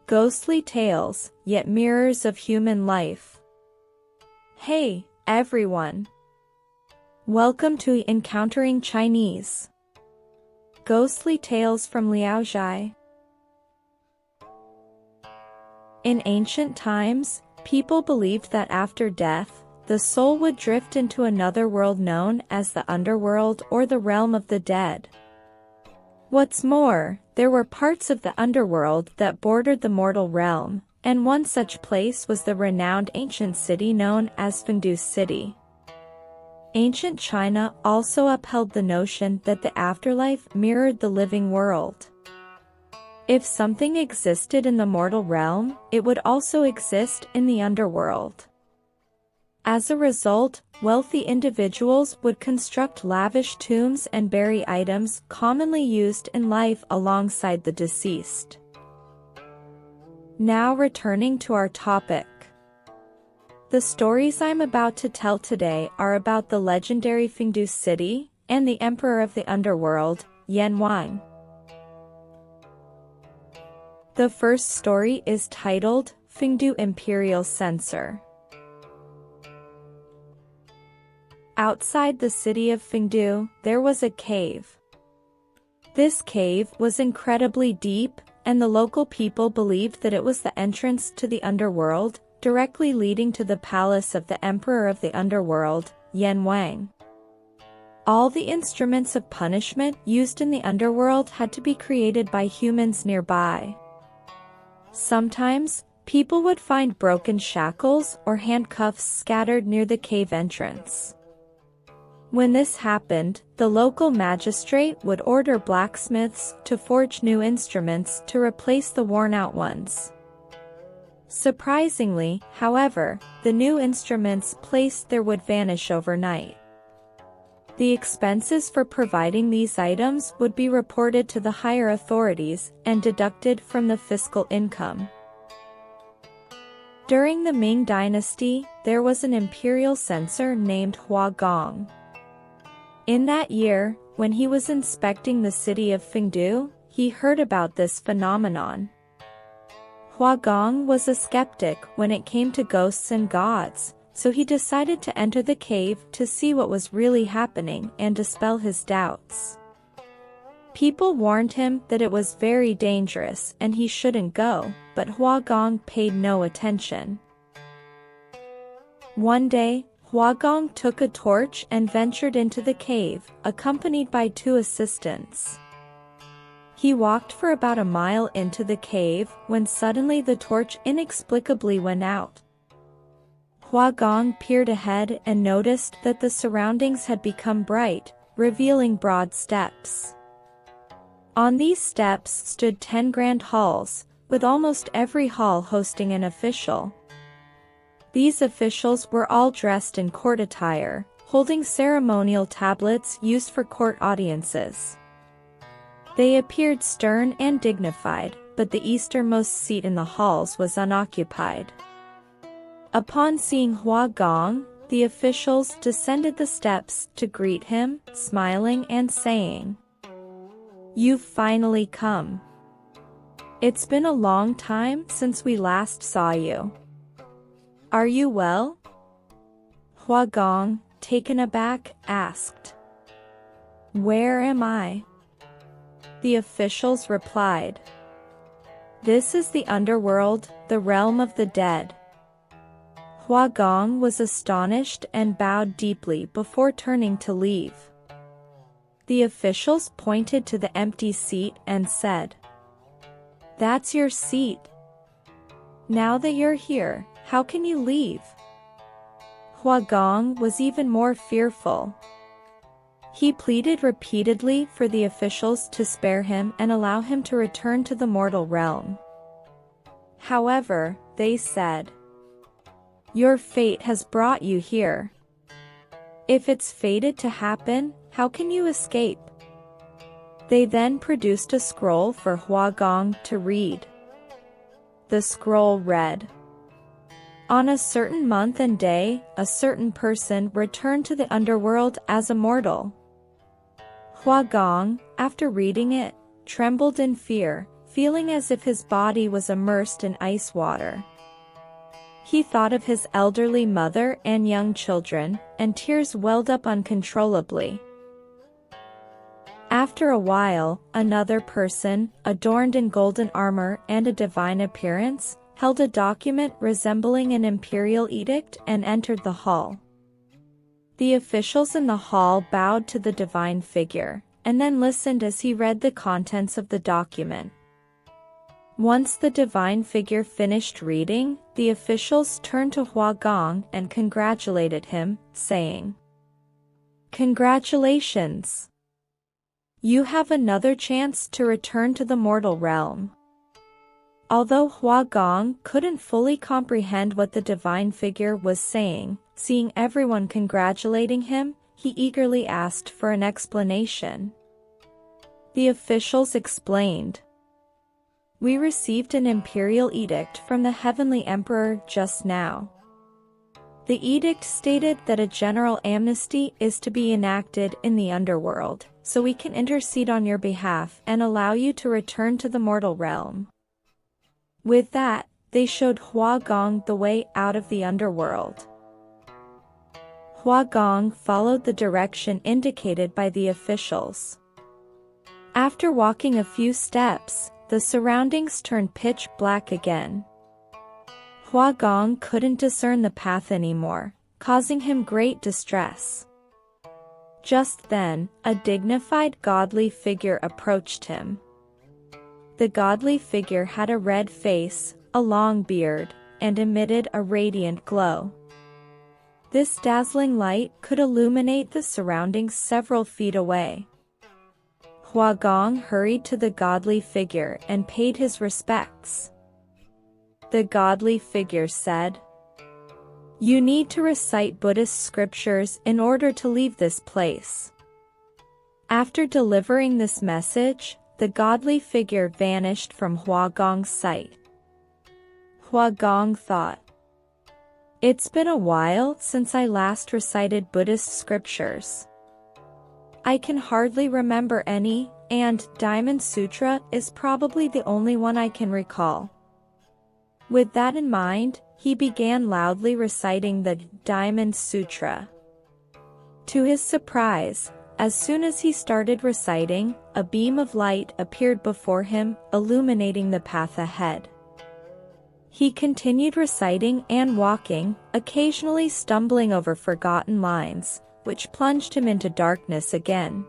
Ghostly tales, yet mirrors of human life. Hey, everyone! Welcome to Encountering Chinese. Ghostly Tales from Zhai. In ancient times, people believed that after death, the soul would drift into another world known as the Underworld or the realm of the dead. What's more, there were parts of the Underworld that bordered the mortal realm, and one such place was the renowned ancient city known as Fengdu City. Ancient China also upheld the notion that the afterlife mirrored the living world. If something existed in the mortal realm, it would also exist in the underworld. As a result, wealthy individuals would construct lavish tombs and bury items commonly used in life alongside the deceased. Now returning to our topic. The stories I'm about to tell today are about the legendary Fengdu City and the Emperor of the Underworld, Wang. The first story is titled Fengdu Imperial Censor. Outside the city of Fengdu, there was a cave. This cave was incredibly deep, and the local people believed that it was the entrance to the underworld, directly leading to the palace of the Emperor of the Underworld, Wang. All the instruments of punishment used in the underworld had to be created by humans nearby. Sometimes, people would find broken shackles or handcuffs scattered near the cave entrance. When this happened, the local magistrate would order blacksmiths to forge new instruments to replace the worn-out ones. Surprisingly, however, the new instruments placed there would vanish overnight. The expenses for providing these items would be reported to the higher authorities and deducted from the fiscal income. During the Ming Dynasty, there was an imperial censor named Wang. In that year, when he was inspecting the city of Fengdu, he heard about this phenomenon. Wang was a skeptic when it came to ghosts and gods, so he decided to enter the cave to see what was really happening and dispel his doubts. People warned him that it was very dangerous and he shouldn't go, but Wang paid no attention. One day, Wang took a torch and ventured into the cave, accompanied by 2 assistants. He walked for about a mile into the cave when suddenly the torch inexplicably went out. Wang peered ahead and noticed that the surroundings had become bright, revealing broad steps. On these steps stood 10 grand halls, with almost every hall hosting an official. These officials were all dressed in court attire, holding ceremonial tablets used for court audiences. They appeared stern and dignified, but the easternmost seat in the halls was unoccupied. Upon seeing Wang, the officials descended the steps to greet him, smiling and saying, "You've finally come. It's been a long time since we last saw you. Are you well?" Wang, taken aback, asked. "Where am I?" The officials replied, "This is the underworld, the realm of the dead." Wang was astonished and bowed deeply before turning to leave. The officials pointed to the empty seat and said, "That's your seat. Now that you're here, how can you leave?" Wang was even more fearful. He pleaded repeatedly for the officials to spare him and allow him to return to the mortal realm. However, they said, "Your fate has brought you here. If it's fated to happen, how can you escape?" They then produced a scroll for Wang to read. The scroll read, "On a certain month and day, a certain person returned to the underworld as a mortal." Wang, after reading it, trembled in fear, feeling as if his body was immersed in ice water. He thought of his elderly mother and young children, and tears welled up uncontrollably. After a while, another person, adorned in golden armor and a divine appearance, held a document resembling an imperial edict and entered the hall. The officials in the hall bowed to the divine figure, and then listened as he read the contents of the document. Once the divine figure finished reading, the officials turned to Wang and congratulated him, saying, "Congratulations! You have another chance to return to the mortal realm." Although Wang couldn't fully comprehend what the divine figure was saying, seeing everyone congratulating him, he eagerly asked for an explanation. The officials explained, "We received an imperial edict from the Heavenly Emperor just now. The edict stated that a general amnesty is to be enacted in the Underworld, so we can intercede on your behalf and allow you to return to the mortal realm." With that, they showed Wang the way out of the Underworld. Wang followed the direction indicated by the officials. After walking a few steps, the surroundings turned pitch black again. Wang couldn't discern the path anymore, causing him great distress. Just then, a dignified godly figure approached him. The godly figure had a red face, a long beard, and emitted a radiant glow. This dazzling light could illuminate the surroundings several feet away. Wang hurried to the godly figure and paid his respects. The godly figure said, "You need to recite Buddhist scriptures in order to leave this place." After delivering this message, the godly figure vanished from Wang's sight. Wang thought, "It's been a while since I last recited Buddhist scriptures. I can hardly remember any, and Diamond Sutra is probably the only one I can recall." With that in mind, he began loudly reciting the Diamond Sutra. To his surprise, as soon as he started reciting, a beam of light appeared before him, illuminating the path ahead. He continued reciting and walking, occasionally stumbling over forgotten lines, which plunged him into darkness again.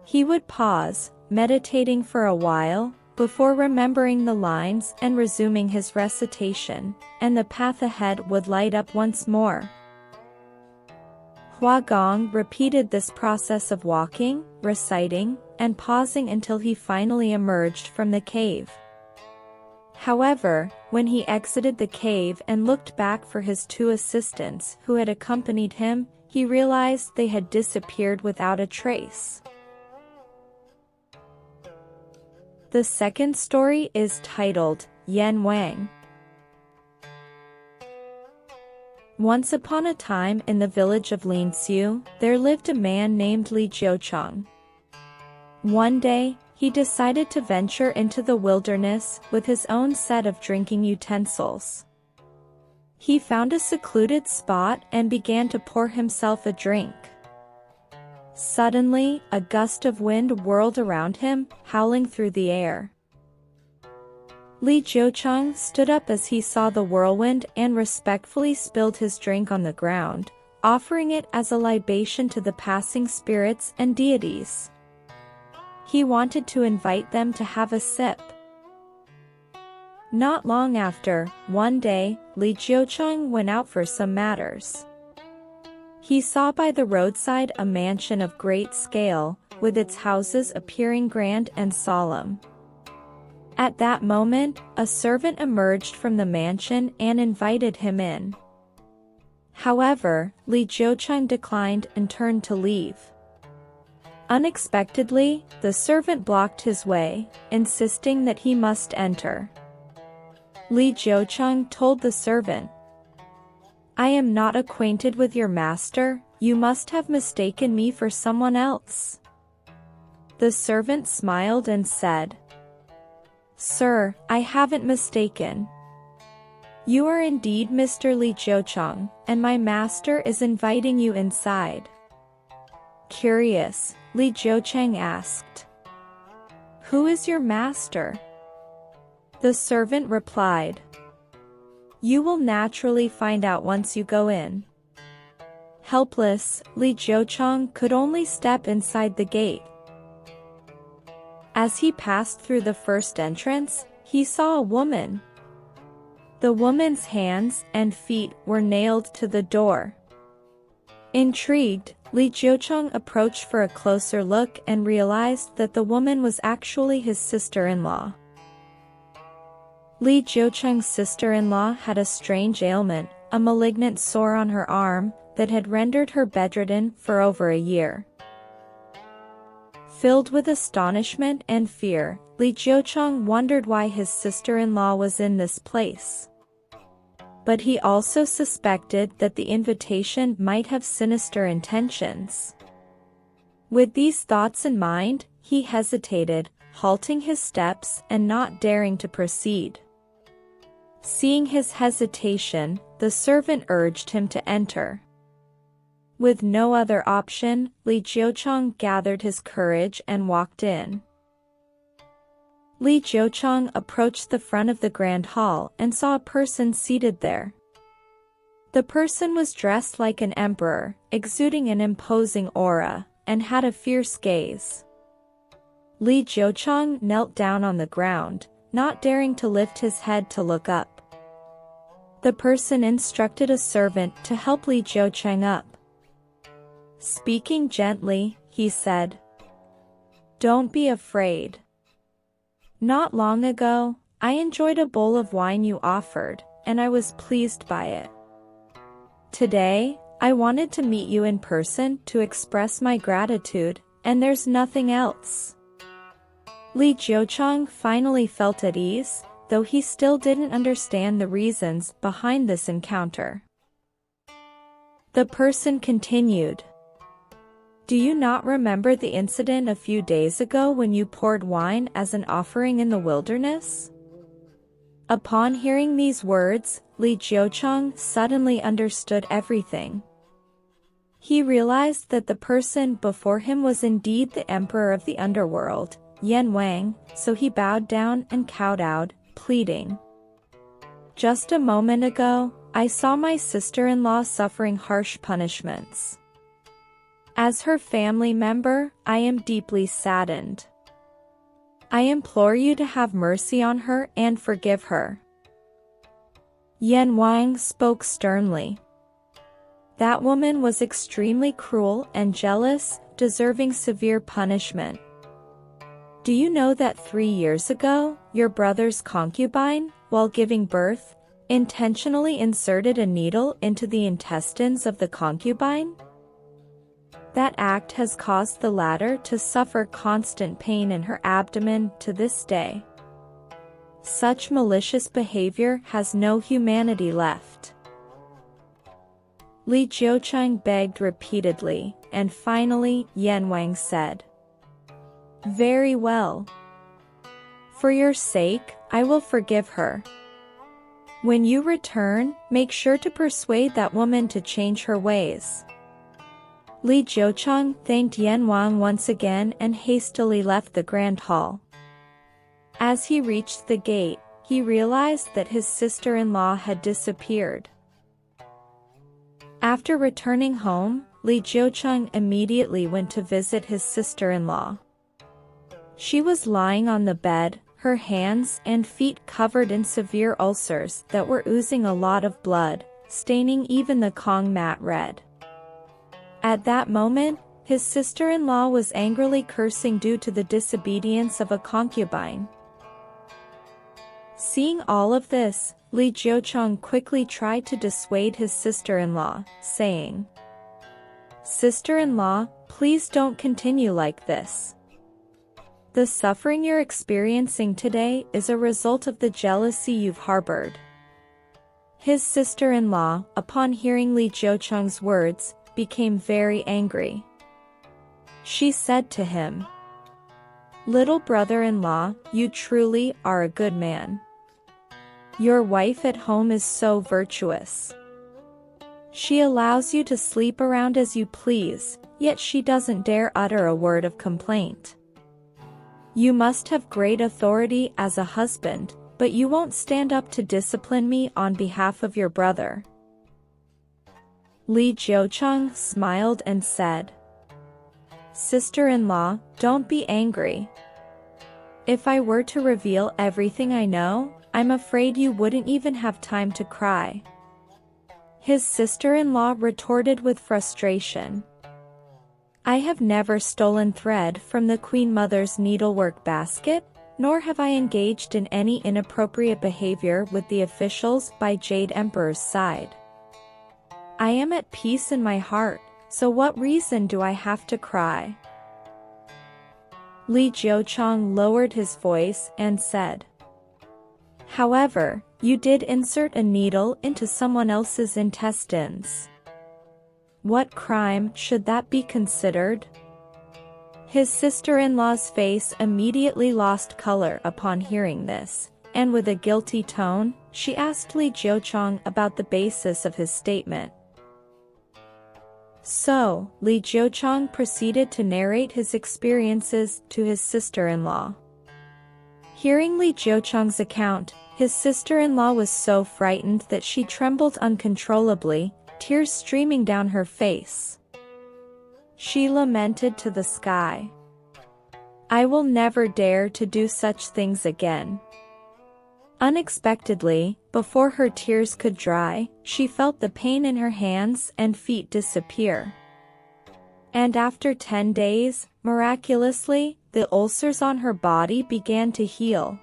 He would pause, meditating for a while, before remembering the lines and resuming his recitation, and the path ahead would light up once more. Wang repeated this process of walking, reciting, and pausing until he finally emerged from the cave. However, when he exited the cave and looked back for his two assistants who had accompanied him, he realized they had disappeared without a trace. The second story is titled, Wang. Once upon a time in the village of Linxiu, there lived a man named Li Jiucheng. One day, he decided to venture into the wilderness with his own set of drinking utensils. He found a secluded spot and began to pour himself a drink. Suddenly, a gust of wind whirled around him, howling through the air. Li Jiucheng stood up as he saw the whirlwind and respectfully spilled his drink on the ground, offering it as a libation to the passing spirits and deities. He wanted to invite them to have a sip. Not long after, one day, Li Jiucheng went out for some matters. He saw by the roadside a mansion of great scale, with its houses appearing grand and solemn. At that moment, a servant emerged from the mansion and invited him in. However, Li Jiucheng declined and turned to leave. Unexpectedly, the servant blocked his way, insisting that he must enter. Li Jiucheng told the servant, "I am not acquainted with your master, you must have mistaken me for someone else." The servant smiled and said, Sir, I haven't mistaken. You are indeed Mr. Li Jiucheng, and my master is inviting you inside. Curious, Li Jiucheng asked. Who is your master? The servant replied. You will naturally find out once you go in. Helpless, Li Jiucheng could only step inside the gate. As he passed through the first entrance, he saw a woman. The woman's hands and feet were nailed to the door. Intrigued, Li Jiucheng approached for a closer look and realized that the woman was actually his sister-in-law. Li Jiucheng's sister-in-law had a strange ailment, a malignant sore on her arm, that had rendered her bedridden for over a year. Filled with astonishment and fear, Li Jiucheng wondered why his sister-in-law was in this place. But he also suspected that the invitation might have sinister intentions. With these thoughts in mind, he hesitated, halting his steps and not daring to proceed. Seeing his hesitation, the servant urged him to enter. With no other option, Li Jiucheng gathered his courage and walked in. Li Jiucheng approached the front of the grand hall and saw a person seated there. The person was dressed like an emperor, exuding an imposing aura, and had a fierce gaze. Li Jiucheng knelt down on the ground, not daring to lift his head to look up. The person instructed a servant to help Li Jiucheng up. Speaking gently, he said, "Don't be afraid. Not long ago, I enjoyed a bowl of wine you offered, and I was pleased by it. Today, I wanted to meet you in person to express my gratitude, and there's nothing else." Li Jiucheng finally felt at ease, though he still didn't understand the reasons behind this encounter. The person continued. Do you not remember the incident a few days ago when you poured wine as an offering in the wilderness? Upon hearing these words, Li Jiucheng suddenly understood everything. He realized that the person before him was indeed the emperor of the Underworld, Wang, so he bowed down and kowtowed, pleading. Just a moment ago, I saw my sister-in-law suffering harsh punishments. As her family member, I am deeply saddened. I implore you to have mercy on her and forgive her. Wang spoke sternly. That woman was extremely cruel and jealous, deserving severe punishment. Do you know that 3 years ago, your brother's concubine, while giving birth, intentionally inserted a needle into the intestines of the concubine? That act has caused the latter to suffer constant pain in her abdomen to this day. Such malicious behavior has no humanity left. Li Jiucheng begged repeatedly, and finally, Wang said, Very well. For your sake, I will forgive her. When you return, make sure to persuade that woman to change her ways. Li Jiucheng thanked Wang once again and hastily left the grand hall. As he reached the gate, he realized that his sister-in-law had disappeared. After returning home, Li Jiucheng immediately went to visit his sister-in-law. She was lying on the bed, her hands and feet covered in severe ulcers that were oozing a lot of blood, staining even the Kong mat red. At that moment, his sister-in-law was angrily cursing due to the disobedience of a concubine. Seeing all of this, Li Jiucheng quickly tried to dissuade his sister-in-law, saying, Sister-in-law, please don't continue like this. The suffering you're experiencing today is a result of the jealousy you've harbored. His sister-in-law, upon hearing Li Jiucheng's words, became very angry. She said to him, Little brother-in-law, you truly are a good man. Your wife at home is so virtuous. She allows you to sleep around as you please, yet she doesn't dare utter a word of complaint. You must have great authority as a husband, but you won't stand up to discipline me on behalf of your brother. Li Jiucheng smiled and said, Sister-in-law, don't be angry. If I were to reveal everything I know, I'm afraid you wouldn't even have time to cry. His sister-in-law retorted with frustration. I have never stolen thread from the Queen Mother's needlework basket, nor have I engaged in any inappropriate behavior with the officials by Jade Emperor's side. I am at peace in my heart, so what reason do I have to cry? Li Jiucheng lowered his voice and said, However, you did insert a needle into someone else's intestines. What crime should that be considered? His sister-in-law's face immediately lost color upon hearing this, and with a guilty tone, she asked Li Jiucheng about the basis of his statement. So, Li Jiucheng proceeded to narrate his experiences to his sister-in-law. Hearing Li Jiucheng's account, his sister-in-law was so frightened that she trembled uncontrollably, tears streaming down her face. She lamented to the sky. I will never dare to do such things again. Unexpectedly, before her tears could dry, she felt the pain in her hands and feet disappear. And after 10 days, miraculously, the ulcers on her body began to heal.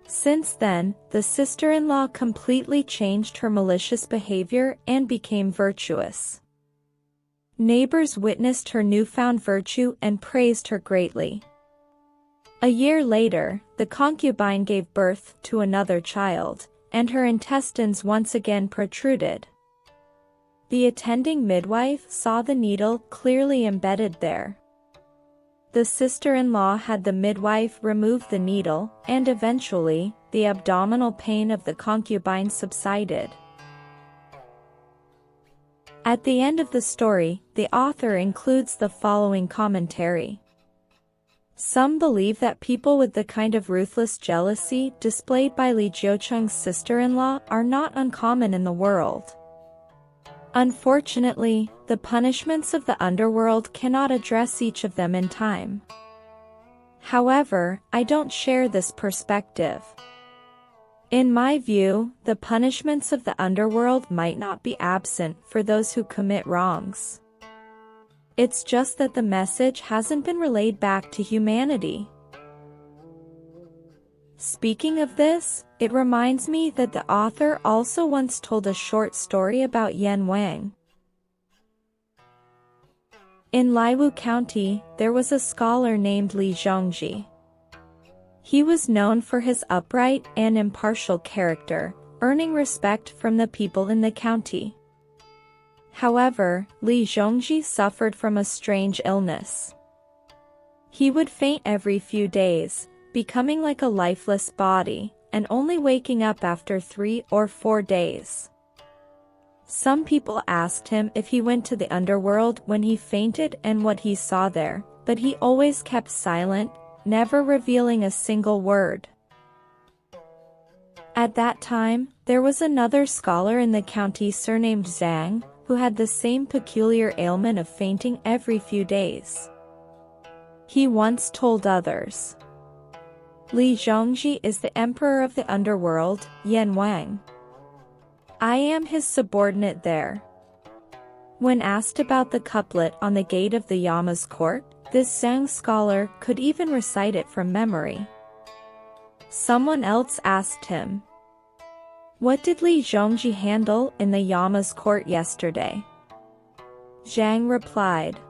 Since then, the sister-in-law completely changed her malicious behavior and became virtuous. Neighbors witnessed her newfound virtue and praised her greatly. A year later, the concubine gave birth to another child, and her intestines once again protruded. The attending midwife saw the needle clearly embedded there. The sister-in-law had the midwife remove the needle, and eventually, the abdominal pain of the concubine subsided. At the end of the story, the author includes the following commentary. Some believe that people with the kind of ruthless jealousy displayed by Li Jiucheng's sister-in-law are not uncommon in the world. Unfortunately, the punishments of the underworld cannot address each of them in time. However, I don't share this perspective. In my view, the punishments of the underworld might not be absent for those who commit wrongs. It's just that the message hasn't been relayed back to humanity. Speaking of this, it reminds me that the author also once told a short story about Wang. In Liwu County, there was a scholar named Li Zhongji. He was known for his upright and impartial character, earning respect from the people in the county. However, Li Zhongji suffered from a strange illness. He would faint every few days, becoming like a lifeless body, and only waking up after 3 or 4 days. Some people asked him if he went to the underworld when he fainted and what he saw there, but he always kept silent, never revealing a single word. At that time, there was another scholar in the county surnamed Zhang, who had the same peculiar ailment of fainting every few days. He once told others, Li Zhongji is the emperor of the underworld, Wang. I am his subordinate there. When asked about the couplet on the gate of the Yama's court, this Zhang scholar could even recite it from memory. Someone else asked him, what did Li Zhongji handle in the Yama's court yesterday? Zhang replied,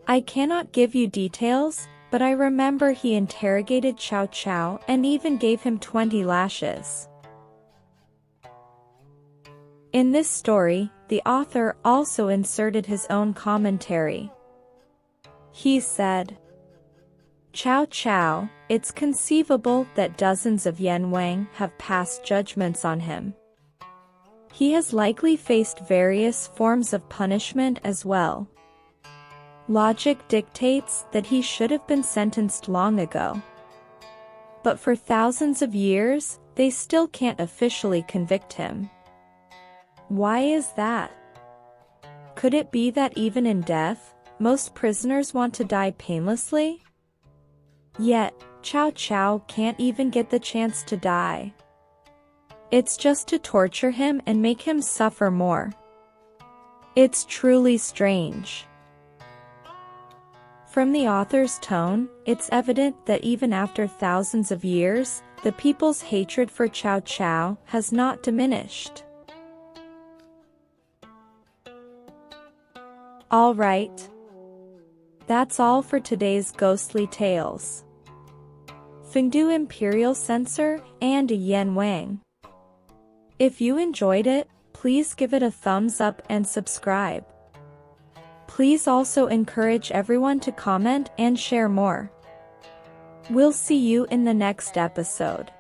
I cannot give you details, but I remember he interrogated Cao Cao and even gave him 20 lashes. In this story, the author also inserted his own commentary. He said, Cao Cao, it's conceivable that dozens of Wang have passed judgments on him. He has likely faced various forms of punishment as well. Logic dictates that he should have been sentenced long ago. But for thousands of years, they still can't officially convict him. Why is that? Could it be that even in death, most prisoners want to die painlessly? Yet, Cao Cao can't even get the chance to die. It's just to torture him and make him suffer more. It's truly strange. From the author's tone, it's evident that even after thousands of years, the people's hatred for Cao Cao has not diminished. Alright. That's all for today's ghostly tales. Fengdu Imperial Censor and Wang. If you enjoyed it, please give it a thumbs up and subscribe. Please also encourage everyone to comment and share more. We'll see you in the next episode.